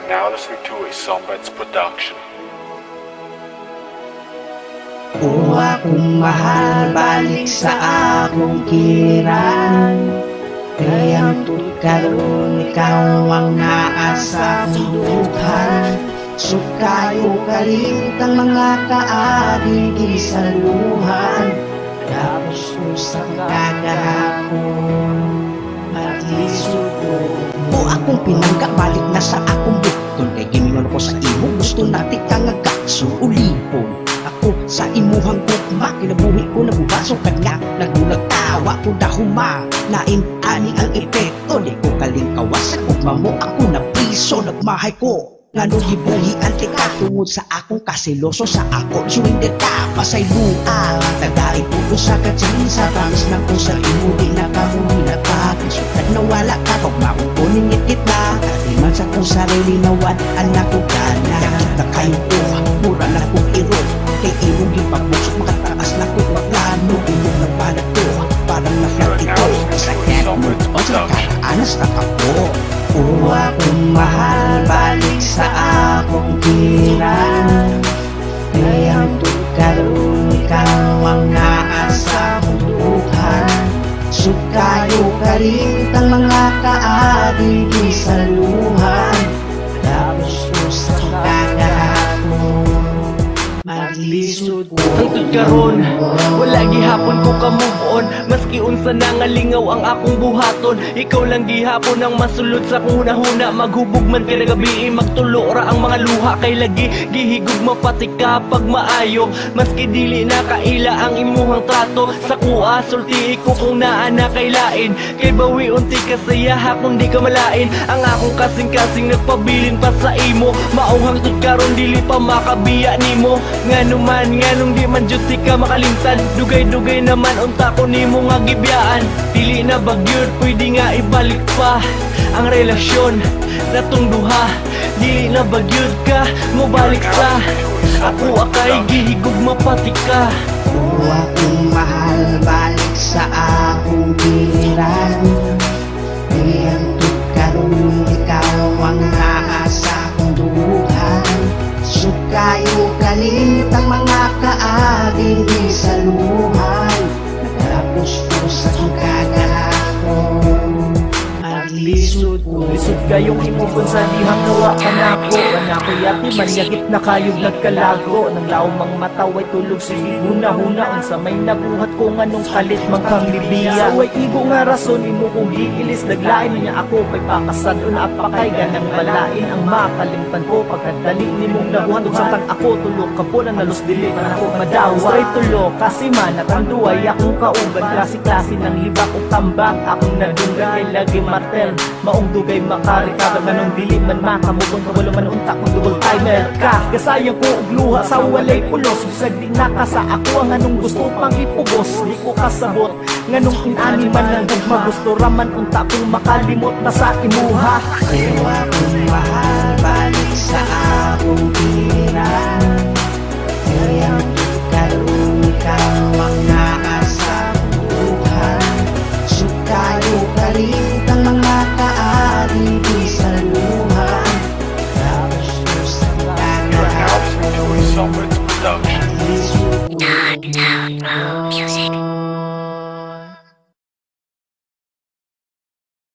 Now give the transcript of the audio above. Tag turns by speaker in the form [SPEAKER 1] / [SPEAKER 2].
[SPEAKER 1] Now listening to a Sombets production.
[SPEAKER 2] O akong mahal, balik sa akong kiran. Kayang karon ikaw ang naasa duduhan. Sukayo kalintang mga kaabing gisaluhan. Tapos ko sa kagahapon maglisod ko. O akong pinangga, balik na sa akong bukton. Kay gimingon ko sa imo, gusto natin kang agakso ulipon. Ako sa imuhang gugma, kinabuhi ko nabubasong kanya. Nagulag tawa ko dahuma, lain ani ang epekto. Di ko kalingkawas sa gugma mo, ako na piso nagmahay ko. Ngano gibuhian tika tungod sa akong kasiloso sa ako surrender ka pasay lua. Tagay ko sa katsinsa, promise na ko sa imo di na kamuhi na pagis. Kad nawala ka, pag maupunin itit na katiman sa kong sarili nawan, anak ko ka na. Nakita kayo ko, mura na kong iro. Kay imong gipagbusok, makataas na ko maklano. Imong ng palat ko, parang na-flat ito. Sa can't move on sa kakaanas na ako. O akong mahal, balik sa akong kiran. Kayang karon ikaw ang naasa kong duhan. Sukayo kalintang mga kaabing gisaluhan. Tapos ko sa kagahapon maglisod ko.
[SPEAKER 3] Hangtod karon, wala gihapon ko ka-move on. Maski unsa nangalingaw ang akong buhaton, ikaw lang gihapon ang masulod sa kong hunahuna. Maghubog man kay gabi, magtulo ra ang mga luha. Kay lagi gihigog mapati ka pag maayo. Maski dili na kaila ang imuhang trato, sa kuha sulti ko kung naa na kay lain. Kay bawi unti kasayaha kung di ka malain. Ang akong kasing-kasing nagpabilin pa sa imo. Maong hangtod karon dili pa makabiya nimo. Ngano man, nganong di man jud ka makalimtan. Dugay-dugay naman unta ko nimo nga gibiyaan. Dili na bagyod, pwede nga ibalik pa ang relasyon natong duha. Dili na bagyod ka, mobalik sa ako akay gihigog mapati ka.
[SPEAKER 2] O akong mahal, balik sa akong kiran. Kayang karon ikaw ang naasa kong duhan. Sukayo kalintang mga kaabing gisaluhan. Natapos ko sa kagahapon maglisod ko.
[SPEAKER 3] Lisod kayong imupon sa dihang nawa ka na ko. Anako yati manyagit na kayog nagkalago. Nang laumang mataway tulog sa huna-huna. Unsa may nabuhat ko nganong kalit mang kang libiya. Away igo nga rason imo kong giilis. Naglain niya ako kay pakasad o napakay ganang balain. Ang makalimtan ko pagkadali ni mong nabuhat. Ugsatang ako tulog ka po na nalos dili na ako madawa. Straight tulog kasi man natanduay akong kauban. Klase-klase ng libak o tambak. Akong nadunggan kay lagi martel. Maong dugay makarikabag manong dili man makamukon. Kawalo man untak mong double timer ka. Kasayang ko og luha sa walay pulos. Bisag di naka sa ako ang anong gusto pang ipugos. Di ko kasabot nganong inani man lang gugma. Gusto raman unta kong makalimot na sa imuha.
[SPEAKER 2] O akong mahal, balik sa akong kiran.